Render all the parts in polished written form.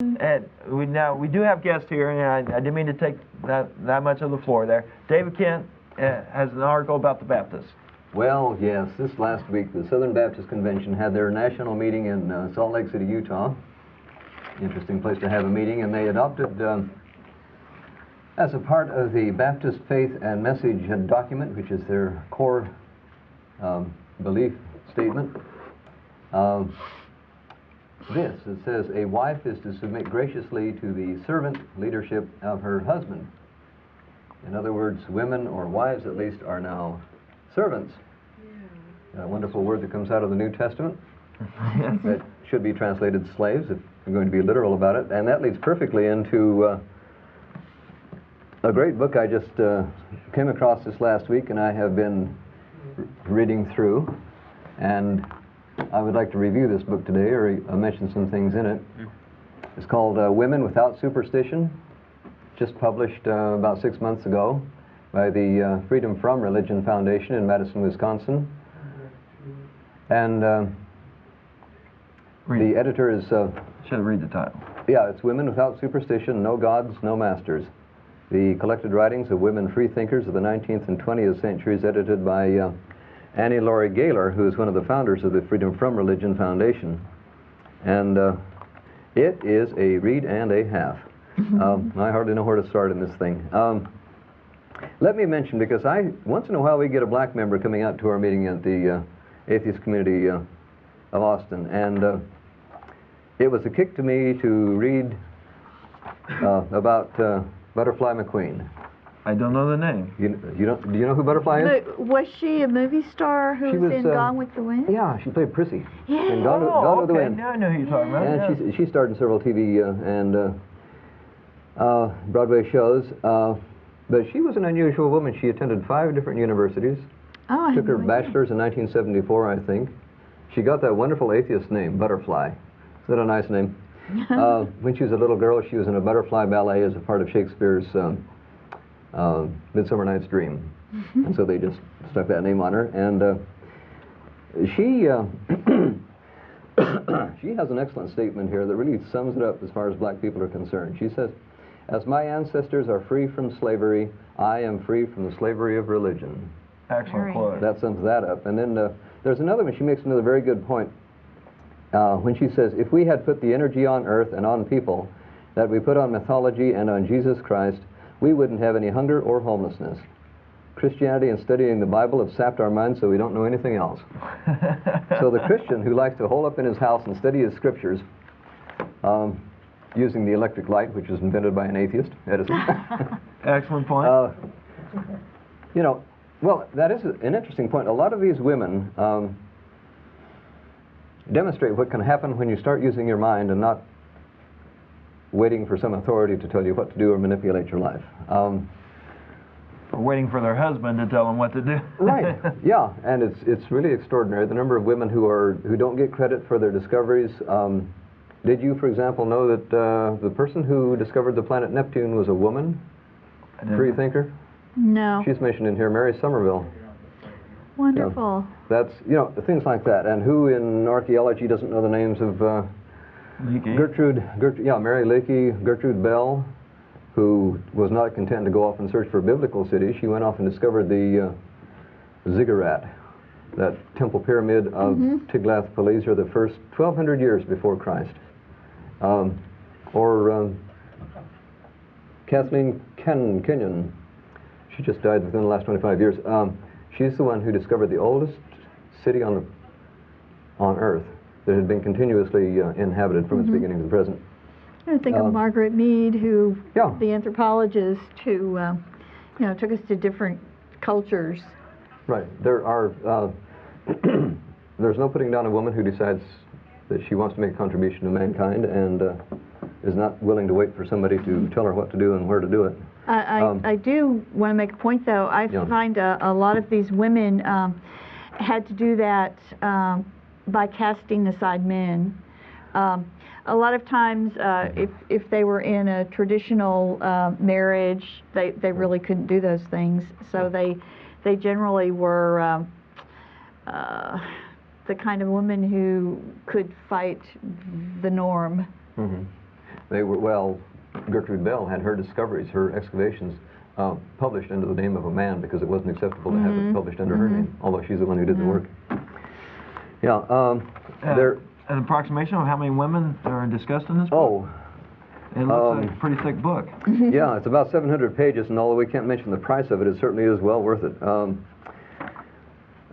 And we do have guests here, and I didn't mean to take that much of the floor there. David Kent has an article about the Baptists. Well, yes, this last week the Southern Baptist Convention had their national meeting in Salt Lake City, Utah. Interesting place to have a meeting, and they adopted, as a part of the Baptist Faith and Message document, which is their core belief statement, it says, a wife is to submit graciously to the servant leadership of her husband. In other words, women, or wives at least, are now servants. Yeah. A wonderful word that comes out of the New Testament. That should be translated slaves, if I'm going to be literal about it. And that leads perfectly into a great book I just came across this last week, and I have been reading through. And I would like to review this book today, or mention some things in it. It's called Women Without Superstition, just published about 6 months ago by the Freedom From Religion Foundation in Madison, Wisconsin. And the editor is... Should read the title. Yeah, it's Women Without Superstition, No Gods, No Masters. The collected writings of women freethinkers of the 19th and 20th centuries, edited by Annie Laurie Gaylor, who is one of the founders of the Freedom From Religion Foundation. And it is a read and a half. I hardly know where to start in this thing. Let me mention, because once in a while we get a black member coming out to our meeting at the Atheist Community of Austin, and it was a kick to me to read about Butterfly McQueen. I don't know the name. Do you know who Butterfly is? But was she a movie star who was in Gone with the Wind? Yeah, she played Prissy Yeah. in Gone with the Wind. Now I know who you're talking about. And yeah. she starred in several TV and Broadway shows. But she was an unusual woman. She attended 5 different universities. Oh, I Took her had no idea. bachelor's in 1974, I think. She got that wonderful atheist name, Butterfly. Is that a nice name? When she was a little girl, she was in a butterfly ballet as a part of Shakespeare's Midsummer Night's Dream. And so they just stuck that name on her. And she has an excellent statement here that really sums it up as far as black people are concerned. She says, as my ancestors are free from slavery, I am free from the slavery of religion. Excellent quote. That sums that up. And then there's another one. She makes another very good point when she says, if we had put the energy on earth and on people that we put on mythology and on Jesus Christ, we wouldn't have any hunger or homelessness. Christianity and studying the Bible have sapped our minds so we don't know anything else. So the Christian who likes to hole up in his house and study his scriptures, using the electric light, which was invented by an atheist, Edison. Excellent point. You know, well, that is an interesting point. A lot of these women demonstrate what can happen when you start using your mind and not waiting for some authority to tell you what to do or manipulate your life. Or waiting for their husband to tell them what to do. Right. Yeah, and it's really extraordinary the number of women who don't get credit for their discoveries. Did you, for example, know that the person who discovered the planet Neptune was a woman, free thinker? No. She's mentioned in here, Mary Somerville. Wonderful. That's, things like that. And who in archaeology doesn't know the names of Gertrude, Mary Leakey, Gertrude Bell, who was not content to go off and search for biblical cities. She went off and discovered the ziggurat, that temple pyramid of Tiglath-Pileser, the first 1,200 years before Christ. Or Kathleen Kenyon. She just died within the last 25 years. She's the one who discovered the oldest city on Earth that had been continuously inhabited from its beginning to the present. I think of Margaret Mead, who, the anthropologist, who took us to different cultures. Right. There are. There's no putting down a woman who decides that she wants to make a contribution to mankind and is not willing to wait for somebody to tell her what to do and where to do it. I do want to make a point, though. I find a lot of these women had to do that by casting aside men. A lot of times, if they were in a traditional marriage, they really couldn't do those things. So they generally were the kind of woman who could fight the norm. They were, well, Gertrude Bell had her discoveries, her excavations, published under the name of a man because it wasn't acceptable to have it published under her name, although she's the one who did the work. Yeah, there... An approximation of how many women are discussed in this book? Oh. It looks like a pretty thick book. Yeah, it's about 700 pages, and although we can't mention the price of it, it certainly is well worth it.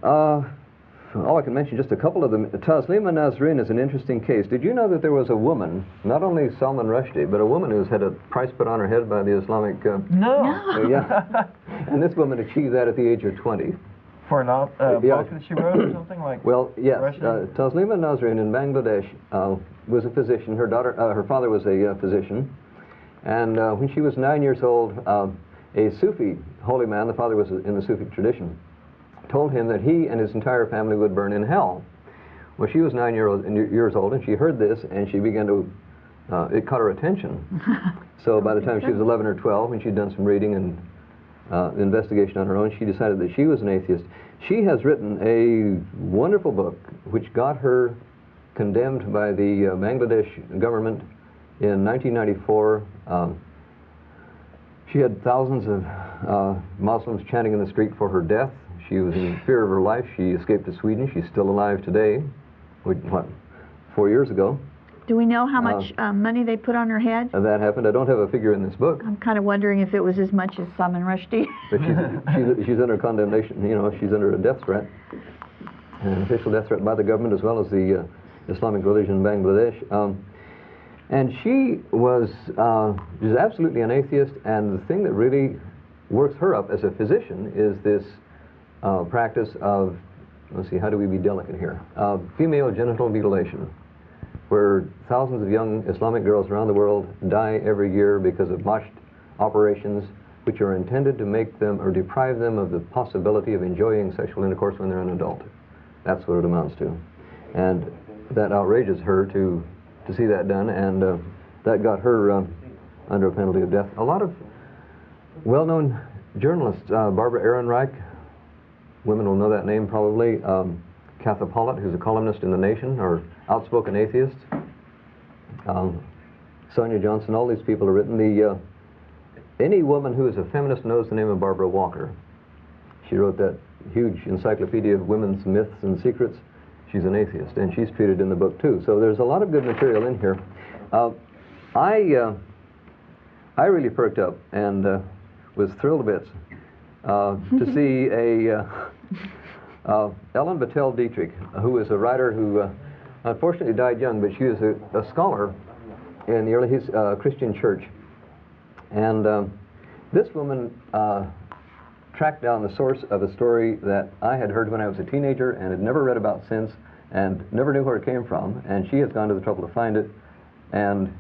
I can mention just a couple of them. Taslima Nasrin is an interesting case. Did you know that there was a woman, not only Salman Rushdie, but a woman who's had a price put on her head by the Islamic... No! Yeah. And this woman achieved that at the age of 20. For a book that she wrote or something like? Well, yes. Taslima Nasrin in Bangladesh was a physician. Her father was a physician. And when she was 9 years old, a Sufi holy man, the father was in the Sufi tradition, told him that he and his entire family would burn in hell. Well, she was 9 years old, and she heard this, and she began to, it caught her attention. So by the time she was 11 or 12, when she'd done some reading and investigation on her own, she decided that she was an atheist. She has written a wonderful book which got her condemned by the Bangladesh government in 1994. She had thousands of Muslims chanting in the street for her death. She was in fear of her life. She escaped to Sweden. She's still alive today, what, 4 years ago. Do we know how much money they put on her head? That happened. I don't have a figure in this book. I'm kind of wondering if it was as much as Salman Rushdie. But she's under condemnation. You know, she's under a death threat, an official death threat by the government as well as the Islamic religion in Bangladesh. And she was absolutely an atheist. And the thing that really works her up as a physician is this practice of, let's see, how do we be delicate here? Female genital mutilation, where thousands of young Islamic girls around the world die every year because of botched operations which are intended to make them or deprive them of the possibility of enjoying sexual intercourse when they're an adult. That's what it amounts to. And that outrages her to see that done, and that got her under a penalty of death. A lot of well-known journalists, Barbara Ehrenreich, women will know that name probably, Katha Pollitt, who's a columnist in The Nation, or outspoken atheists. Sonia Johnson, all these people have written. Any woman who is a feminist knows the name of Barbara Walker. She wrote that huge encyclopedia of women's myths and secrets. She's an atheist, and she's treated in the book too. So there's a lot of good material in here. I really perked up and was thrilled a bit to see Ellen Battelle Dietrich, who is a writer who unfortunately died young, but she was a scholar in the early Christian church. And this woman tracked down the source of a story that I had heard when I was a teenager and had never read about since and never knew where it came from. And she has gone to the trouble to find it. And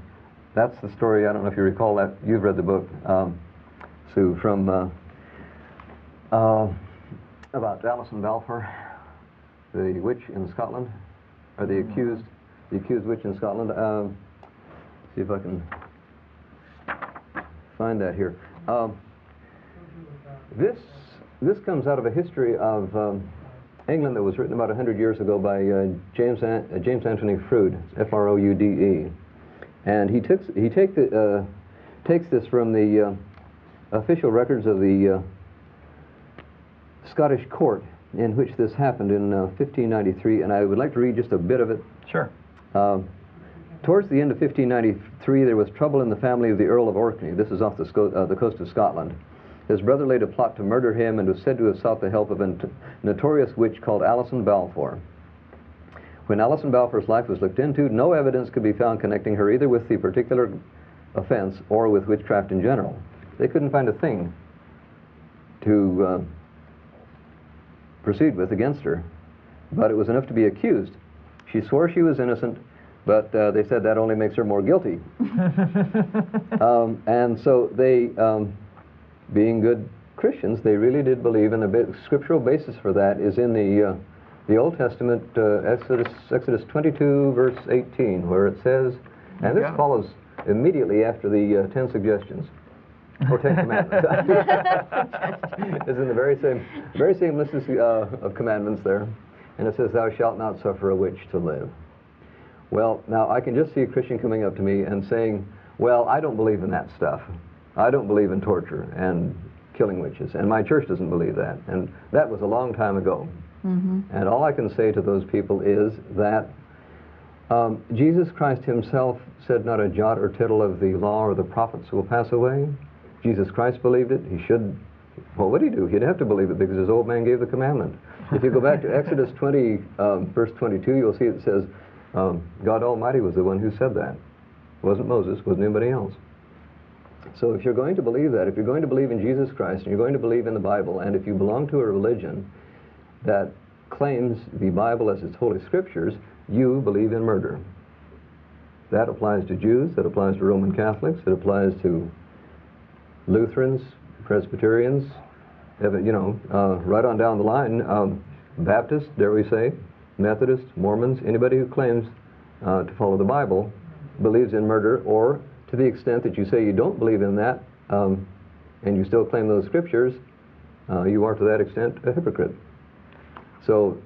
that's the story. I don't know if you recall that. You've read the book, Sue, from about Alison Balfour, the witch in Scotland, or the accused witch in Scotland. See if I can find that here. This comes out of a history of England that was written about 100 years ago by James Anthony Froude, F-R-O-U-D-E, and he takes this from the official records of the Scottish court in which this happened in 1593, and I would like to read just a bit of it. Sure. Towards the end of 1593, there was trouble in the family of the Earl of Orkney. This is off the coast of Scotland. His brother laid a plot to murder him and was said to have sought the help of a notorious witch called Alison Balfour. When Alison Balfour's life was looked into, no evidence could be found connecting her either with the particular offense or with witchcraft in general. They couldn't find a thing to proceed with against her, but it was enough to be accused. She swore she was innocent, but they said that only makes her more guilty. And so they, being good Christians, they really did believe, and the scriptural basis for that is in the Old Testament, Exodus 22, verse 18, where it says, and this follows immediately after the 10 suggestions, or 10 commandments. It's in the very same list of commandments there, and it says, "Thou shalt not suffer a witch to live." Well, now I can just see a Christian coming up to me and saying, well, I don't believe in that stuff. I don't believe in torture and killing witches, and my church doesn't believe that. And that was a long time ago. And all I can say to those people is that Jesus Christ himself said not a jot or tittle of the law or the prophets will pass away. Jesus Christ believed it. He should. What would he do? He'd have to believe it because his old man gave the commandment. If you go back to Exodus 20, verse 22, you'll see it says, God Almighty was the one who said that. It wasn't Moses, it wasn't anybody else. So if you're going to believe that, if you're going to believe in Jesus Christ, and you're going to believe in the Bible, and if you belong to a religion that claims the Bible as its holy scriptures, you believe in murder. That applies to Jews, that applies to Roman Catholics, it applies to Lutherans, Presbyterians, right on down the line, Baptists, dare we say, Methodists, Mormons, anybody who claims to follow the Bible believes in murder, or to the extent that you say you don't believe in that, and you still claim those scriptures, you are to that extent a hypocrite. So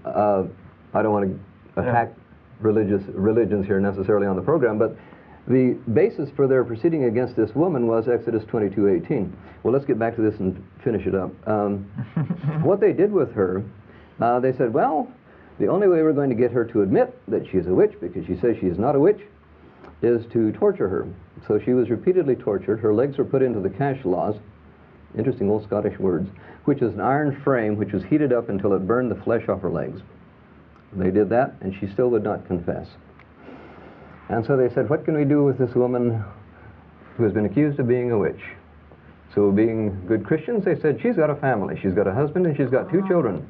I don't want to attack religions here necessarily on the program, but the basis for their proceeding against this woman was Exodus 22:18. Well, let's get back to this and finish it up. What they did with her, they said, well, the only way we're going to get her to admit that she's a witch, because she says she is not a witch, is to torture her. So she was repeatedly tortured. Her legs were put into the cash laws, interesting old Scottish words, which is an iron frame which was heated up until it burned the flesh off her legs. They did that, and she still would not confess. And so they said, what can we do with this woman who has been accused of being a witch? So being good Christians, they said, she's got a family. She's got a husband, and she's got 2 children.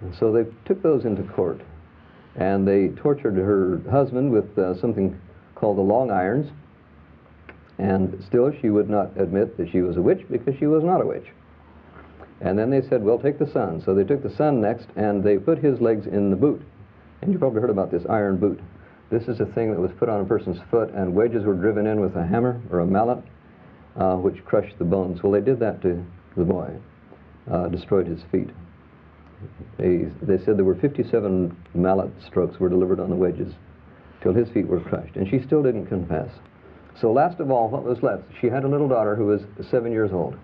And so they took those into court, and they tortured her husband with something called the long irons, and still she would not admit that she was a witch because she was not a witch. And then they said, well, take the son. So they took the son next, and they put his legs in the boot. And you probably heard about this iron boot. This is a thing that was put on a person's foot, and wedges were driven in with a hammer or a mallet, which crushed the bones. Well, they did that to the boy, destroyed his feet. They said there were 57 mallet strokes were delivered on the wedges till his feet were crushed, and she still didn't confess. So last of all, what was left? She had a little daughter who was 7 years old.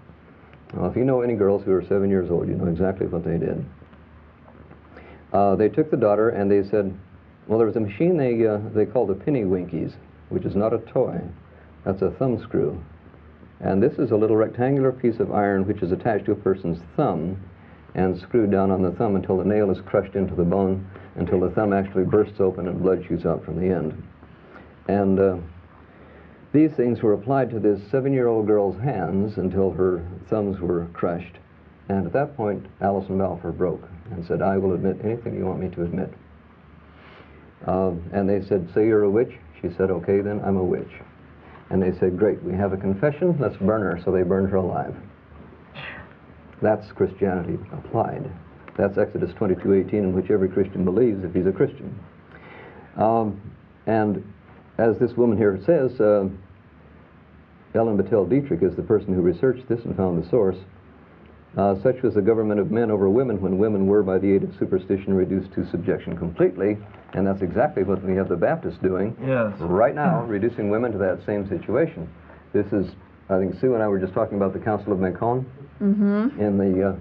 Well, if you know any girls who are 7 years old, you know exactly what they did. They took the daughter and they said, well, there was a machine they called a penny winkies, which is not a toy. That's a thumb screw. And this is a little rectangular piece of iron which is attached to a person's thumb and screwed down on the thumb until the nail is crushed into the bone, until the thumb actually bursts open and blood shoots out from the end. And these things were applied to this 7-year-old girl's hands until her thumbs were crushed. And at that point, Alison Balfour broke and said, I will admit anything you want me to admit. And they said, say you're a witch? She said, okay, then I'm a witch. And they said, great, we have a confession, let's burn her. So they burned her alive. That's Christianity applied. That's Exodus 22:18, in which every Christian believes if he's a Christian. And as this woman here says, Ellen Battelle Dietrich is the person who researched this and found the source. Such was the government of men over women when women were, by the aid of superstition, reduced to subjection completely. And that's exactly what we have the Baptists doing right now, reducing women to that same situation. This is, I think Sue and I were just talking about the Council of Macon. In the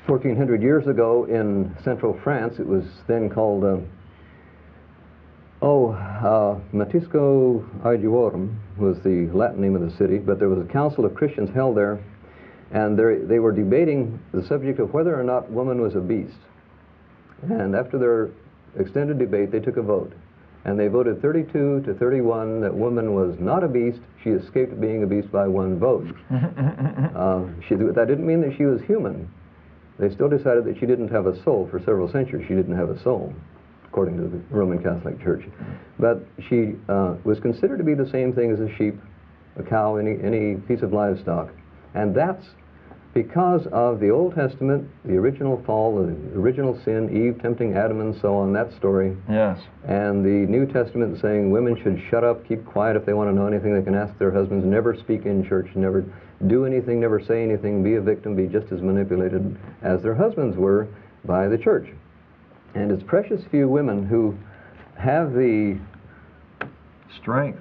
1400 years ago in central France, it was then called Matisco Aediorum was the Latin name of the city, but there was a council of Christians held there, and they were debating the subject of whether or not woman was a beast. And after their extended debate, they took a vote, and they voted 32 to 31 that woman was not a beast. She escaped being a beast by 1 vote. That didn't mean that she was human. They still decided that she didn't have a soul. For several centuries, she didn't have a soul, according to the Roman Catholic Church. But she was considered to be the same thing as a sheep, a cow, any piece of livestock. And that's because of the Old Testament, the original fall, the original sin, Eve tempting Adam and so on, that story. Yes. And the New Testament saying women should shut up, keep quiet. If they want to know anything, they can ask their husbands. Never speak in church, never do anything, never say anything, be a victim, be just as manipulated as their husbands were by the church. And it's precious few women who have the strength,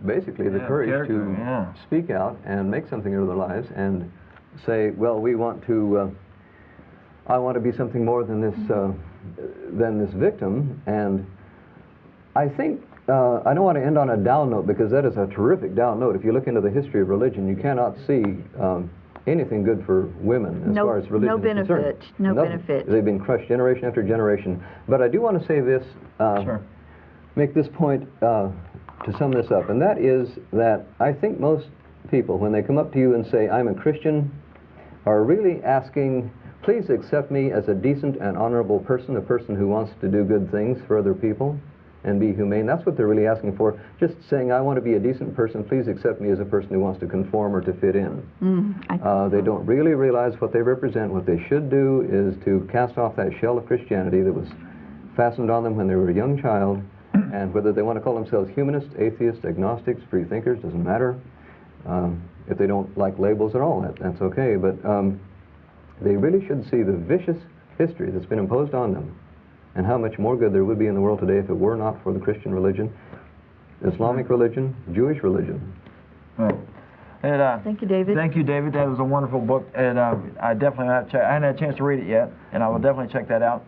basically, the Yeah, courage character, to yeah. speak out and make something of their lives and say, well, we want to, I want to be something more than this victim. And I think, I don't want to end on a down note, because that is a terrific down note. If you look into the history of religion, you cannot see anything good for women as far as religion is concerned. No benefit. They've been crushed generation after generation. But I do want to say this, Sure. make this point to sum this up, and that is that I think most people, when they come up to you and say, I'm a Christian, are really asking, please accept me as a decent and honorable person, a person who wants to do good things for other people and be humane. That's what they're really asking for. Just saying, I want to be a decent person, please accept me as a person who wants to conform or to fit in. They don't really realize what they represent. What they should do is to cast off that shell of Christianity that was fastened on them when they were a young child, and whether they want to call themselves humanists, atheists, agnostics, free thinkers, doesn't matter. If they don't like labels at all, that's okay. But they really should see the vicious history that's been imposed on them, and how much more good there would be in the world today if it were not for the Christian religion, Islamic religion, Jewish religion. Right. And, Thank you, David. Thank you, David. That was a wonderful book, and I definitely have I hadn't had a chance to read it yet, and I will definitely check that out.